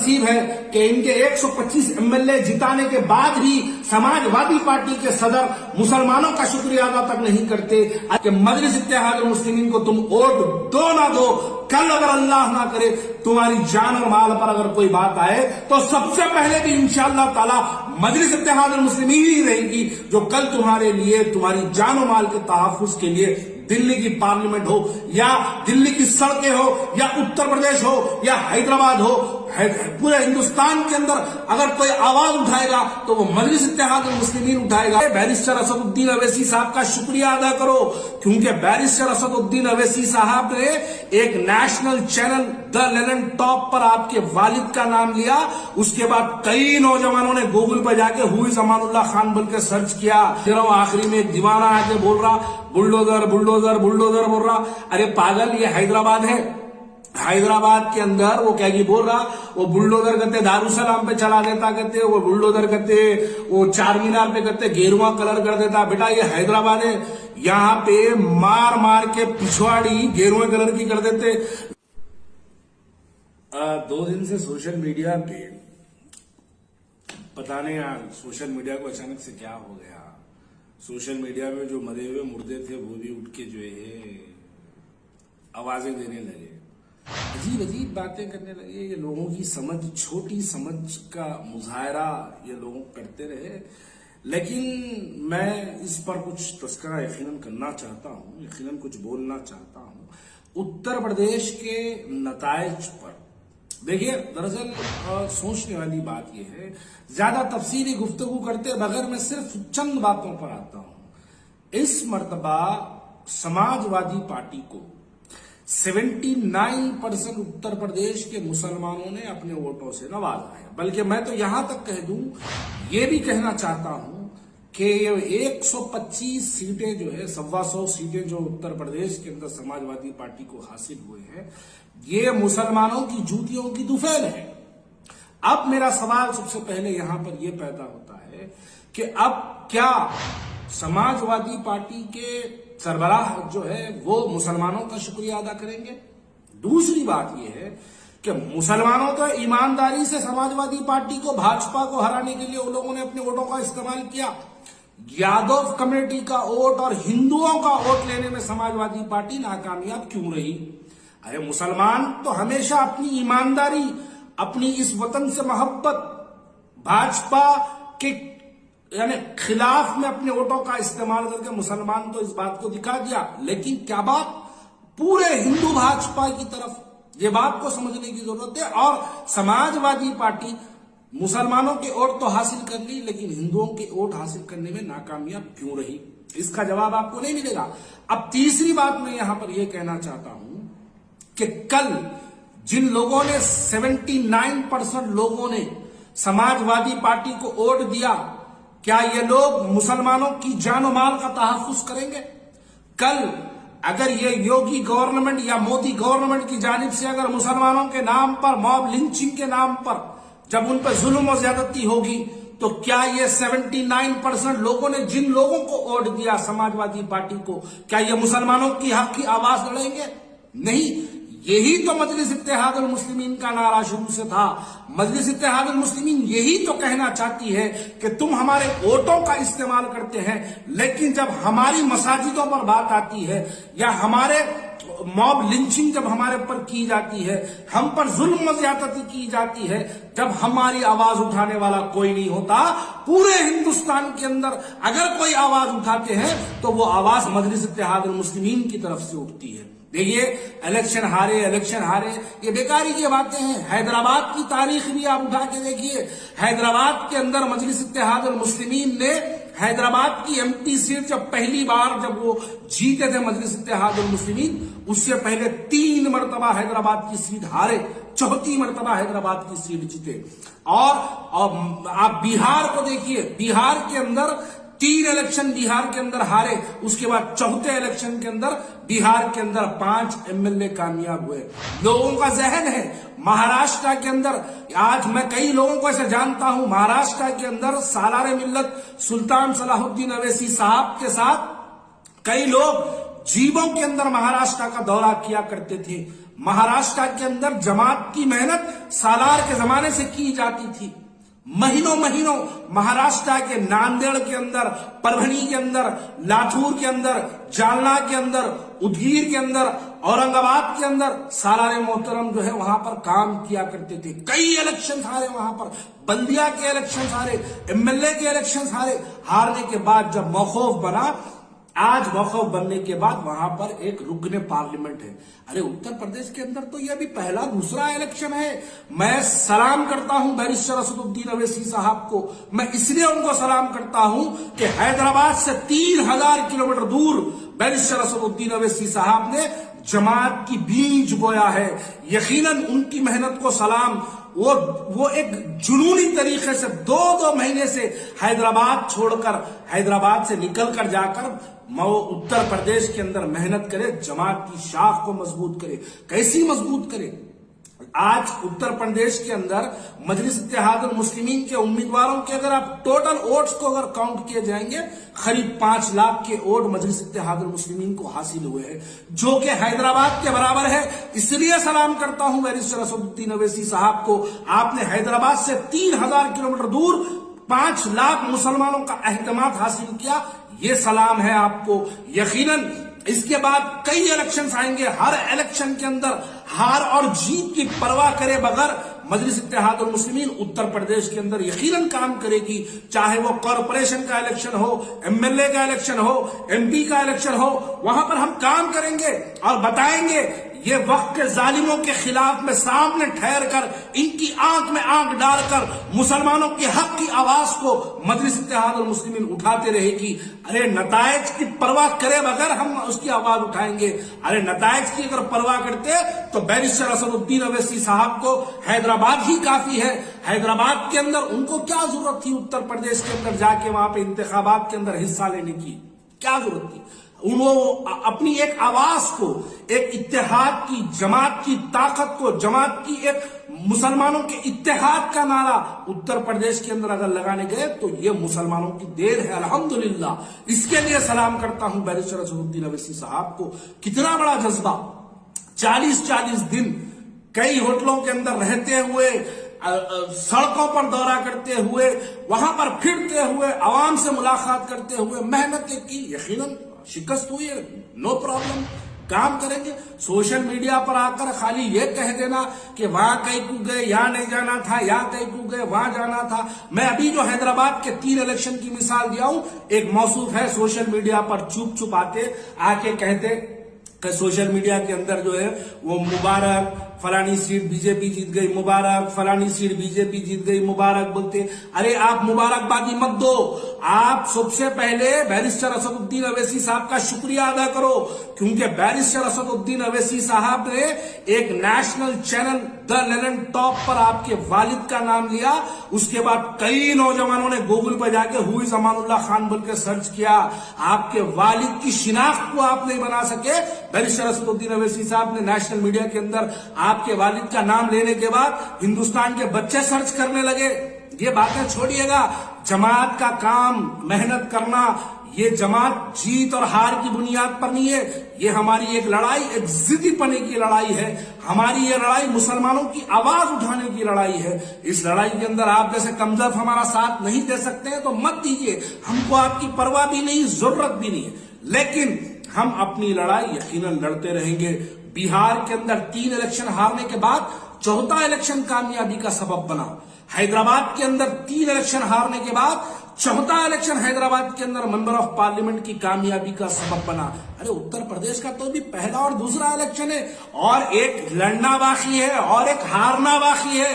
नसीब है कि इनके 125 एमएलए जिताने के बाद भी समाजवादी पार्टी के सदर मुसलमानों का शुक्रिया अदा तक नहीं करते कि मजलिस इत्तेहादुल मुस्लिमीन को तुम वोट दो ना दो, कल अगर अल्लाह ना करे तुम्हारी जान और माल पर अगर कोई बात आए तो सबसे पहले भी इंशाअल्लाह ताला मजलिस इत्तेहादुल मुस्लिमीन ही रहेगी जो कल तुम्हारे लिए, तुम्हारी जान और माल के तहफ्फुज के लिए दिल्ली की पार्लियामेंट हो या दिल्ली की सड़कें हो या उत्तर प्रदेश हो या हैदराबाद हो, पूरे हिंदुस्तान के अंदर अगर कोई आवाज उठाएगा तो वो मजलिस इत्तेहादुल मुस्लिमीन उठाएगा। बैरिस्टर असदुद्दीन अवैसी साहब का शुक्रिया अदा करो, क्योंकि बैरिस्टर असदुद्दीन अवैसी साहब ने एक नेशनल चैनल द लेलन टॉप पर आपके वालिद का नाम लिया। उसके बाद कई नौजवानों ने गूगल पर जाके हु इज अमानुल्लाह खान बोल के सर्च किया। फिर आखिरी में एक दीवाना आके बोल रहा बुलडोजर बुलडोजर बुलडोजर बोल रहा। अरे पागल, ये हैदराबाद है, हैदराबाद के अंदर वो क्या बोल रहा, वो बुलडोजर कहते दारुसलाम पे चला देता, कहते वो बुलडोजर कहते वो चार मीनार पे कहते गेरुआ कलर कर देता। बेटा ये हैदराबाद है, यहाँ पे मार मार के पिछवाड़ी गेरुए कलर की कर देते। 2 दिन से सोशल मीडिया पे पता नहीं यार सोशल मीडिया को अचानक से क्या हो गया। सोशल मीडिया में जो मरे हुए मुर्दे थे वो भी उठ के जो है आवाजें देने लगे, अजीब अजीब बातें करने लगे। ये लोगों की समझ, छोटी समझ का मुजाहरा ये लोग करते रहे। लेकिन मैं इस पर कुछ तस्करा यकीनन करना चाहता हूं, यकीनन कुछ बोलना चाहता हूं। उत्तर प्रदेश के नतायज पर देखिए, दरअसल सोचने वाली बात यह है, ज्यादा तफसीली गुफ्तगू करते बगैर मैं सिर्फ चंद बातों पर आता हूं। इस मर्तबा समाजवादी पार्टी को 79% उत्तर प्रदेश के मुसलमानों ने अपने वोटों से नवाजा है। बल्कि मैं तो यहां तक कह दूं, ये भी कहना चाहता हूं कि ये 125 सीटें जो है, 125 सीटें जो उत्तर प्रदेश के अंदर समाजवादी पार्टी को हासिल हुए हैं, ये मुसलमानों की जूतियों की दुफैल है। अब मेरा सवाल सबसे पहले यहां पर यह पैदा होता है कि अब क्या समाजवादी पार्टी के सरबराह जो है वो मुसलमानों का शुक्रिया अदा करेंगे? दूसरी बात यह है कि मुसलमानों तो ईमानदारी से समाजवादी पार्टी को, भाजपा को हराने के लिए उन लोगों ने अपने वोटों का इस्तेमाल किया। यादव कम्युनिटी का वोट और हिंदुओं का वोट लेने में समाजवादी पार्टी नाकामयाब क्यों रही? अरे मुसलमान तो हमेशा अपनी ईमानदारी, अपनी इस वतन से मोहब्बत, भाजपा के यानी खिलाफ में अपने वोटों का इस्तेमाल करके मुसलमान तो इस बात को दिखा दिया। लेकिन क्या बात पूरे हिंदू भाजपा की तरफ, ये बात को समझने की जरूरत है। और समाजवादी पार्टी मुसलमानों के वोट तो हासिल कर ली, लेकिन हिंदुओं के वोट हासिल करने में नाकामयाब क्यों रही? इसका जवाब आपको नहीं मिलेगा। अब तीसरी बात मैं यहां पर यह कहना चाहता हूं कि कल जिन लोगों ने 79% लोगों ने समाजवादी पार्टी को वोट दिया, क्या ये लोग मुसलमानों की जान और माल का तहफ्फुज करेंगे? कल अगर ये योगी गवर्नमेंट या मोदी गवर्नमेंट की जानिब से अगर मुसलमानों के नाम पर, मॉब लिंचिंग के नाम पर जब उन पर जुल्म और ज्यादती होगी, तो क्या ये 79% लोगों ने जिन लोगों को वोट दिया समाजवादी पार्टी को, क्या ये मुसलमानों की हक की आवाज लड़ेंगे? नहीं। यही तो मजलिस इत्तेहादुल मुस्लिमीन का नारा शुरू से था। मजलिस इत्तेहादुल मुस्लिमीन यही तो कहना चाहती है कि तुम हमारे वोटों का इस्तेमाल करते हैं, लेकिन जब हमारी मसाजिदों पर बात आती है या हमारे मॉब लिंचिंग जब हमारे पर की जाती है, हम पर जुल्म और ज्यादती की जाती है, जब हमारी आवाज उठाने वाला कोई नहीं होता, पूरे हिंदुस्तान के अंदर अगर कोई आवाज उठाते हैं तो वो आवाज मजलिस इत्तेहादुल मुस्लिमीन की तरफ से उठती है। देखिए, इलेक्शन हारे ये बेकारी की बातें हैं। हैदराबाद की तारीख भी आप उठा के देखिए। हैदराबाद के अंदर मजलिस इत्तेहादुल मुस्लिमीन ने हैदराबाद की एमपी सीट जब पहली बार जब वो जीते थे मजलिस इत्तेहादुल मुस्लिमीन, उससे पहले 3 मरतबा हैदराबाद की सीट हारे, 4थी मरतबा हैदराबाद की सीट जीते। और आप बिहार को देखिए, बिहार के अंदर 3 इलेक्शन बिहार के अंदर हारे, उसके बाद 4थे इलेक्शन के अंदर बिहार के अंदर 5 एमएलए कामयाब हुए। लोगों का जहन है महाराष्ट्र के अंदर, आज मैं कई लोगों को ऐसे जानता हूं, महाराष्ट्र के अंदर सालारे मिल्लत सुल्तान सलाहुद्दीन अवैसी साहब के साथ कई लोग जीवों के अंदर महाराष्ट्र का दौरा किया करते थे। महाराष्ट्र के अंदर जमात की मेहनत सालार के जमाने से की जाती थी। महीनों महीनों महाराष्ट्र के नांदेड़ के अंदर, परभणी के अंदर, लातूर के अंदर, जालना के अंदर, उदगीर के अंदर, औरंगाबाद के अंदर सालार मोहतरम जो है वहां पर काम किया करते थे। कई इलेक्शन हारे वहां पर, बल्दिया के इलेक्शन हारे, एमएलए के इलेक्शन हारे। हारने के बाद जब मौखूफ बना, आज मौखूफ बनने के बाद वहां पर एक रुकने पार्लियामेंट है। अरे उत्तर प्रदेश के अंदर तो ये अभी पहला दूसरा इलेक्शन है। मैं सलाम करता हूं बैरिस्टर असदुद्दीन अवैसी साहब को। मैं इसलिए उनको सलाम करता हूं कि हैदराबाद से 3000 किलोमीटर दूर बैरिस्टर असदुद्दीन अवैसी साहब ने जमात की बीज बोया है। यकीनन उनकी मेहनत को सलाम। वो एक जुनूनी तरीके से दो महीने से हैदराबाद छोड़कर, हैदराबाद से निकलकर जाकर उत्तर प्रदेश के अंदर मेहनत करे, जमात की शाख को मजबूत करे। कैसी मजबूत करे? आज उत्तर प्रदेश के अंदर मजलिस इत्तेहादुल मुस्लिमीन के उम्मीदवारों के अगर आप टोटल वोट्स को अगर काउंट किए जाएंगे, करीब 5 लाख के वोट मजलिस इत्तेहादुल मुस्लिमीन को हासिल हुए हैं, जो कि हैदराबाद के बराबर है। इसलिए सलाम करता हूं बैरिस्टर असदुद्दीन अवैसी साहब को। आपने हैदराबाद से 3000 किलोमीटर दूर 5 लाख मुसलमानों का एहतमाम हासिल किया। ये सलाम है आपको। यकीनन इसके बाद कई इलेक्शन आएंगे। हर इलेक्शन के अंदर हार और जीत की परवाह करे बगैर मजलिस इत्तेहादुल मुस्लिमीन उत्तर प्रदेश के अंदर यकीनन काम करेगी। चाहे वो कॉर्पोरेशन का इलेक्शन हो, एमएलए का इलेक्शन हो, एमपी का इलेक्शन हो, वहां पर हम काम करेंगे और बताएंगे। ये वक्त के जालिमों के खिलाफ में सामने ठहर कर, इनकी आंख में आंख डालकर मुसलमानों के हक की आवाज को मजलिस इत्तेहादुल मुस्लिमीन उठाते रहेगी। अरे नतायज की परवाह करे बगैर हम उसकी आवाज उठाएंगे। अरे नतायज की अगर परवाह करते तो बैरिस्टर असदुद्दीन अवैसी साहब को हैदराबाद ही काफी है। हैदराबाद के अंदर उनको क्या जरूरत थी उत्तर प्रदेश के अंदर जाके वहां पे इंतखाबात के अंदर हिस्सा लेने की? क्या जरूरत थी? उन्होंने अपनी एक आवाज को, एक इत्तेहाद की, जमात की ताकत को, जमात की एक मुसलमानों के इत्तेहाद का नारा उत्तर प्रदेश के अंदर अगर लगाने गए तो ये मुसलमानों की देर है। अल्हम्दुलिल्लाह। इसके लिए सलाम करता हूं बैरिस्टर असदुद्दीन अवैसी साहब को। कितना बड़ा जज्बा। 40-40 दिन कई होटलों के अंदर रहते हुए, सड़कों पर दौरा करते हुए, वहां पर फिरते हुए, आवाम से मुलाकात करते हुए मेहनत की। यकीनन शिकस्त हुई है, नो प्रॉब्लम, काम करेंगे। सोशल मीडिया पर आकर खाली ये कह देना कि वहां कहीं को गए, यहां नहीं जाना था, यहां कहीं को गए, वहां जाना था। मैं अभी जो हैदराबाद के 3 इलेक्शन की मिसाल दिया हूं, एक मौसूफ है सोशल मीडिया पर चुप चुप आके कहते कि सोशल मीडिया के अंदर जो है वो मुबारक फलानी सीट बीजेपी जीत गई, मुबारक फलानी सीट बीजेपी जीत गई, मुबारक बोलते। अरे आप मुबारकबादी मत दो। आप सबसे पहले बैरिस्टर असदुद्दीन अवैसी साहब का शुक्रिया अदा करो, क्योंकि बैरिस्टर असदुद्दीन अवैसी साहब ने एक नेशनल चैनल द लेलन टॉप पर आपके वालिद का नाम लिया। उसके बाद कई नौजवानों ने गूगल पर जाके हु इज अमानुल्लाह खान बोल के सर्च किया। आपके वालिद की शिनाख्त को आप नहीं बना सके। बैरिस्टर असदुद्दीन अवैसी साहब ने नेशनल मीडिया के अंदर आपके वालिद का नाम लेने के बाद हिंदुस्तान के बच्चे सर्च करने लगे। ये बातें छोड़िएगा। जमात का काम, मेहनत करना, ये जमात जीत और हार की बुनियाद पर नहीं है। ये हमारी एक लड़ाई, एक जिद्दी पने की लड़ाई है। हमारी ये लड़ाई मुसलमानों की आवाज उठाने की लड़ाई है। इस लड़ाई के अंदर आप जैसे कमजोर हमारा साथ नहीं दे सकते हैं तो मत दीजिए। हमको आपकी परवाह भी नहीं, जरूरत भी नहीं है, लेकिन हम अपनी लड़ाई यकीनन लड़ते रहेंगे। बिहार के अंदर 3 इलेक्शन हारने के बाद 4था इलेक्शन कामयाबी का सबब बना। हैदराबाद के अंदर 3 इलेक्शन हारने के बाद 4था इलेक्शन हैदराबाद के अंदर मेंबर ऑफ पार्लियामेंट की कामयाबी का सबब बना। अरे उत्तर प्रदेश का तो भी पहला और दूसरा इलेक्शन है, और एक लड़ना बाकी है और एक हारना बाकी है।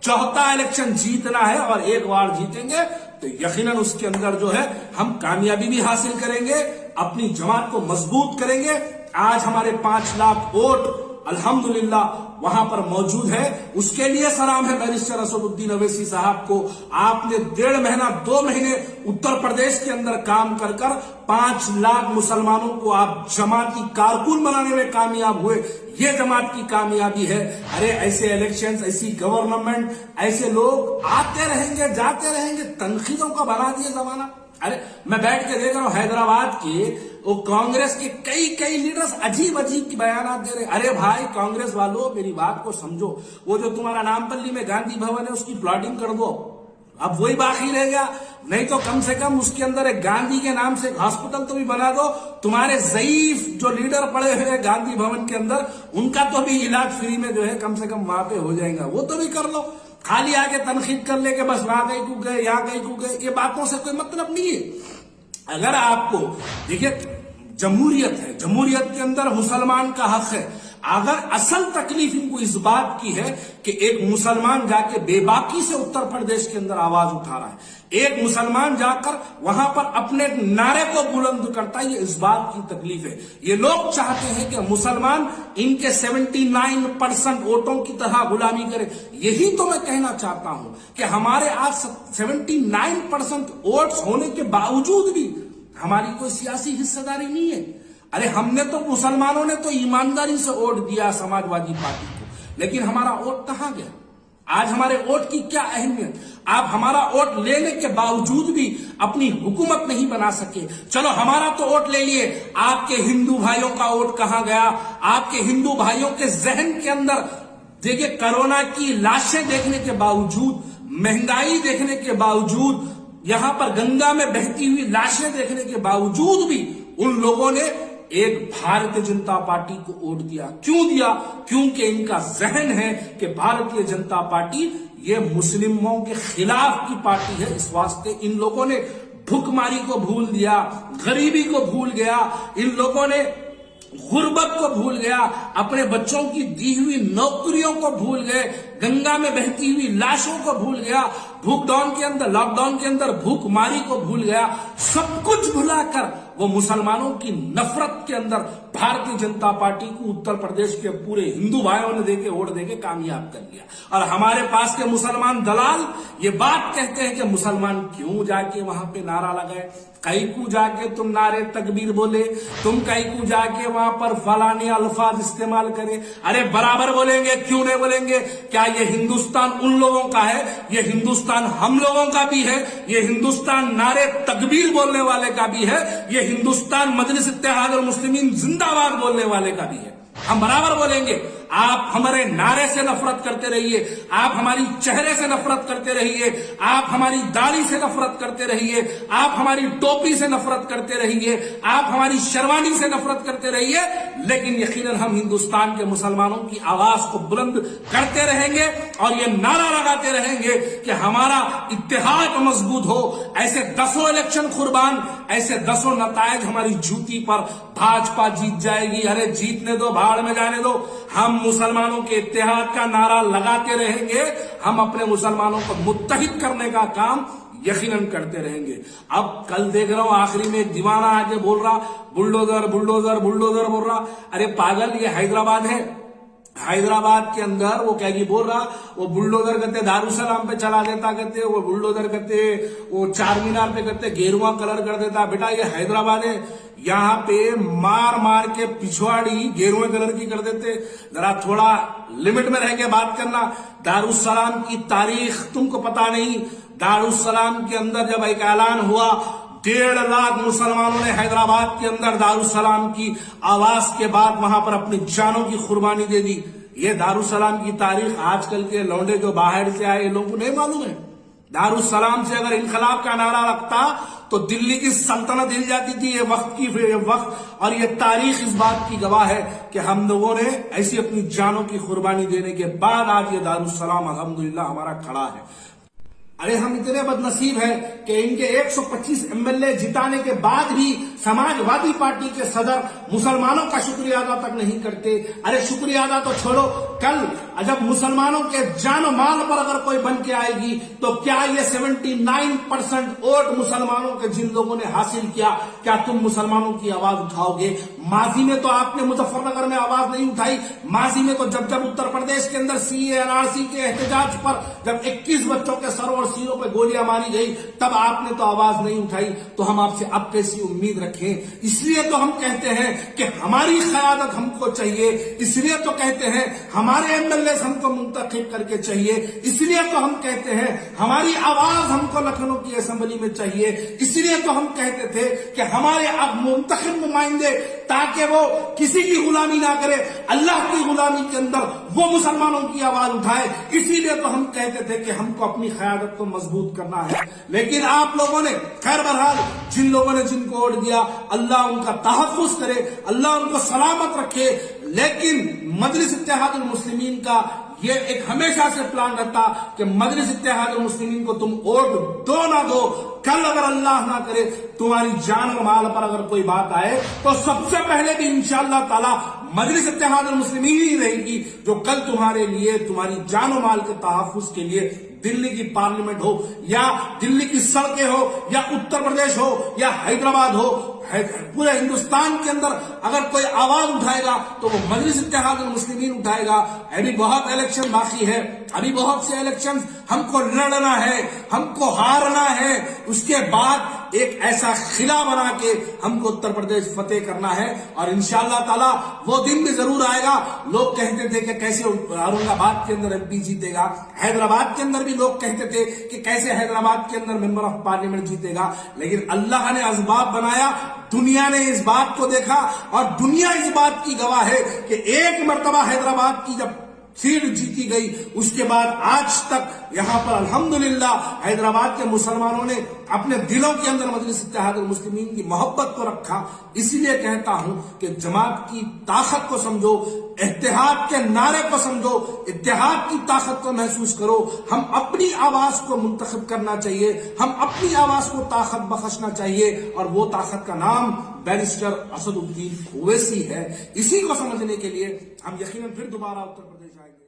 4था इलेक्शन जीतना है और एक बार जीतेंगे तो यकीनन उसके अंदर जो है हम कामयाबी भी हासिल करेंगे, अपनी जमात को मजबूत करेंगे। आज हमारे 5 लाख वोट अल्हम्दुलिल्लाह वहां पर मौजूद है। उसके लिए सलाम है बैरिस्टर असदुद्दीन अवैसी साहब को। आपने 1.5 महीना 2 महीने उत्तर प्रदेश के अंदर काम कर 5 लाख मुसलमानों को आप जमाती कारकुन बनाने में कामयाब हुए। ये जमात की कामयाबी है। अरे ऐसे इलेक्शंस, ऐसी गवर्नमेंट, ऐसे लोग आते रहेंगे जाते रहेंगे, तनकीदों का बना दिया जमाना। अरे मैं बैठ के देख रहा हूं हैदराबाद के वो कांग्रेस के कई लीडर्स अजीब बयान दे रहे। अरे भाई कांग्रेस वालों, मेरी बात को समझो। वो जो तुम्हारा नामपल्ली में गांधी भवन है उसकी प्लॉटिंग कर दो, अब वही बाकी रह गया। नहीं तो कम से कम उसके अंदर एक गांधी के नाम से हॉस्पिटल तो भी बना दो। तुम्हारे ज़ईफ जो लीडर पड़े हुए हैं गांधी भवन के अंदर, उनका तो भी इलाज फ्री में जो है कम से कम वहां पे हो जाएगा, वो तो भी कर लो। खाली आके तनकीद कर ले के बस वहां गई कूद गए, यहाँ गई कूद गए, ये बातों से कोई मतलब नहीं है। अगर आपको देखिए जमहूरियत है, जमहूरियत के अंदर मुसलमान का हक है। अगर असल तकलीफ इनको इस बात की है कि एक मुसलमान जाके बेबाकी से उत्तर प्रदेश के अंदर आवाज उठा रहा है, एक मुसलमान जाकर वहां पर अपने नारे को बुलंद करता है, ये इस बात की तकलीफ है। ये लोग चाहते हैं कि मुसलमान इनके 79% वोटों की तरह गुलामी करे। यही तो मैं कहना चाहता हूं कि हमारे आज 79% वोट्स होने के बावजूद भी हमारी कोई सियासी हिस्सेदारी नहीं है। अरे हमने तो, मुसलमानों ने तो ईमानदारी से वोट दिया समाजवादी पार्टी को, लेकिन हमारा वोट कहां गया? आज हमारे वोट की क्या अहमियत? आप हमारा वोट लेने के बावजूद भी अपनी हुकूमत नहीं बना सके। चलो हमारा तो वोट ले लिए, आपके हिंदू भाइयों का वोट कहां गया? आपके हिंदू भाइयों के जहन के अंदर देखिए, कोरोना की लाशें देखने के बावजूद, महंगाई देखने के बावजूद, यहां पर गंगा में बहती हुई लाशें देखने के बावजूद भी उन लोगों ने एक भारतीय जनता पार्टी को वोट दिया। क्यों दिया? क्योंकि इनका जहन है कि भारतीय जनता पार्टी ये मुस्लिमों के खिलाफ की पार्टी है। इस वास्ते इन लोगों ने भूखमारी को भूल दिया, गरीबी को भूल गया, इन लोगों ने गुर्बत को भूल गया, अपने बच्चों की दी हुई नौकरियों को भूल गए, गंगा में बहती हुई लाशों को भूल गया, लॉकडाउन के अंदर भूखमारी को भूल गया। सब कुछ भुलाकर वो मुसलमानों की नफरत के अंदर भारतीय जनता पार्टी को उत्तर प्रदेश के पूरे हिंदू भाइयों ने देके वोट देके कामयाब कर लिया। और हमारे पास के मुसलमान दलाल ये बात कहते हैं कि मुसलमान क्यों जाके वहां पे नारा लगाए, कई को जाके तुम नारे तकबीर बोले, तुम कई को जाके वहां पर फलाने अल्फाज इस्तेमाल करें। अरे बराबर बोलेंगे, क्यों नहीं बोलेंगे? क्या ये हिंदुस्तान उन लोगों का है? ये हिंदुस्तान हम लोगों का भी है। ये हिंदुस्तान नारे तकबीर बोलने वाले का भी है। ये हिंदुस्तान मजलिस इत्तेहाद और मुस्लिमीन जिंदाबाद बोलने वाले का भी है। हम बराबर बोलेंगे। आप हमारे नारे से नफरत करते रहिए, आप हमारी चेहरे से नफरत करते रहिए, आप हमारी दाढ़ी से नफरत करते रहिए, आप हमारी टोपी से नफरत करते रहिए, आप हमारी शेरवानी से नफरत करते रहिए, लेकिन यकीनन हम हिंदुस्तान के मुसलमानों की आवाज को बुलंद करते रहेंगे और ये नारा लगाते रहेंगे कि हमारा इत्तेहाद मजबूत हो। ऐसे दसों इलेक्शन कुर्बान, ऐसे दसों नतायज हमारी जूती पर भाजपा जीत जाएगी। अरे जीतने दो, भाड़ में जाने दो। हम मुसलमानों के इत्तेहाद का नारा लगाते रहेंगे, हम अपने मुसलमानों को मुत्तहिद करने का काम यकीनन करते रहेंगे। अब कल देख रहा हूं आखिरी में एक दीवाना आके बोल रहा बुलडोजर बुलडोजर बुलडोजर बोल रहा। अरे पागल, ये हैदराबाद है। हैदराबाद के अंदर वो क्या बोल रहा, वो बुलडोजर करते दारुसलाम पे चला देता, करते वो बुलडोजर करते वो चार मीनार पे करते गेरुआ कलर कर देता। बेटा ये हैदराबाद है, यहाँ पे मार मार के पिछवाड़ी गेरुए कलर की कर देते। जरा थोड़ा लिमिट में रह के बात करना। दारुसलाम की तारीख तुमको पता नहीं। दारुसलाम के अंदर जब एक ऐलान हुआ, 1.5 लाख मुसलमानों ने हैदराबाद के अंदर दारुसलाम की आवाज के बाद वहां पर अपनी जानों की कुर्बानी दे दी। ये दारुसलाम की तारीख आजकल के लौंडे जो बाहर से आए लोगों को नहीं मालूम है। दारुसलाम से अगर इनकलाब का नारा लगता तो दिल्ली की सल्तनत हिल जाती थी। ये वक्त और ये तारीख इस बात की गवाह है कि हम लोगों ने ऐसी अपनी जानों की कुर्बानी देने के बाद आज ये दारुसलाम अल्हम्दुलिल्लाह हमारा खड़ा है। अरे हम इतने बदनसीब हैं कि इनके 125 एमएलए जिताने के बाद भी समाजवादी पार्टी के सदर मुसलमानों का शुक्रिया अदा तक नहीं करते। अरे शुक्रिया अदा तो छोड़ो, कल जब मुसलमानों के जान माल पर अगर कोई बन के आएगी तो क्या ये 79% वोट मुसलमानों के जिन लोगों ने हासिल किया, क्या तुम मुसलमानों की आवाज उठाओगे? माजी में तो आपने मुजफ्फरनगर में आवाज नहीं उठाई। माजी में तो जब उत्तर प्रदेश के अंदर सीए एनआरसी के एहतजाज पर जब 21 बच्चों के सर और سینوں پہ گولیاں ماری گئی تب آپ نے تو آواز نہیں اٹھائی، تو ہم آپ سے اب کیسی امید رکھیں؟ اس لیے تو ہم کہتے ہیں کہ ہماری قیادت ہم کو چاہیے، اس لیے تو کہتے ہیں ہمارے MLAs ہم کو منتخب کر کے چاہیے، اس لیے تو ہم کہتے ہیں ہماری آواز ہم کو لکھنؤ کی اسمبلی میں چاہیے، اس لیے تو ہم کہتے تھے کہ ہمارے اب منتخب نمائندے تاکہ وہ کسی کی غلامی نہ کرے، اللہ کی غلامی کے اندر وہ مسلمانوں کی آواز اٹھائے، اسی لیے تو ہم کہتے تھے کہ ہم کو اپنی قیادت کو مضبوط کرنا ہے۔ لیکن آپ لوگوں نے خیر بہرحال جن لوگوں نے جن کو ووٹ دیا اللہ ان کا تحفظ کرے، اللہ ان کو سلامت رکھے، لیکن مجلس اتحاد المسلمین کا یہ ایک ہمیشہ سے پلان رہتا کہ مجلس اتحاد المسلمین کو تم ووٹ دو نہ دو، کل اگر اللہ نہ کرے تمہاری جان اور مال پر اگر کوئی بات آئے تو سب سے پہلے بھی انشاءاللہ تعالی مجلس اتحاد المسلمین ہی رہے گی جو کل تمہارے لیے تمہاری جان و مال کے تحفظ کے لیے دلی کی پارلیمنٹ ہو یا دلی کی سڑکیں ہو یا اتر پردیش ہو یا حیدرآباد ہو، پورے ہندوستان کے اندر اگر کوئی آواز اٹھائے گا تو وہ مجلس اتحاد المسلمین اٹھائے گا۔ ابھی بہت الیکشن باقی ہے، ابھی بہت سے الیکشن ہم کو لڑنا ہے، ہم کو ہارنا ہے، اس کے بعد ایک ایسا قلعہ بنا کے ہم کو اتر پردیش فتح کرنا ہے، اور انشاءاللہ تعالی وہ دن بھی ضرور آئے گا۔ لوگ کہتے تھے کہ کیسے اورنگ آباد کے اندر MP جیتے گا، حیدرآباد کے اندر بھی لوگ کہتے تھے کہ کیسے حیدرآباد کے اندر ممبر آف پارلیمنٹ جیتے گا، لیکن اللہ نے اسباب بنایا، دنیا نے اس بات کو دیکھا اور دنیا اس بات کی گواہ ہے کہ ایک مرتبہ حیدرآباد کی جب سیٹ جیتی گئی اس کے بعد آج تک یہاں پر الحمدللہ حیدرآباد کے مسلمانوں نے اپنے دلوں کے اندر مجلس اتحاد المسلمین کی محبت کو رکھا۔ اسی لیے کہتا ہوں کہ جماعت کی طاقت کو سمجھو، اتحاد کے نعرے کو سمجھو، اتحاد کی طاقت کو محسوس کرو۔ ہم اپنی آواز کو منتخب کرنا چاہیے، ہم اپنی آواز کو طاقت بخشنا چاہیے، اور وہ طاقت کا نام بیرسٹر اسد الدین اویسی ہے۔ اسی کو سمجھنے کے لیے ہم یقیناً پھر دوبارہ اتر پردیش آئیں گے۔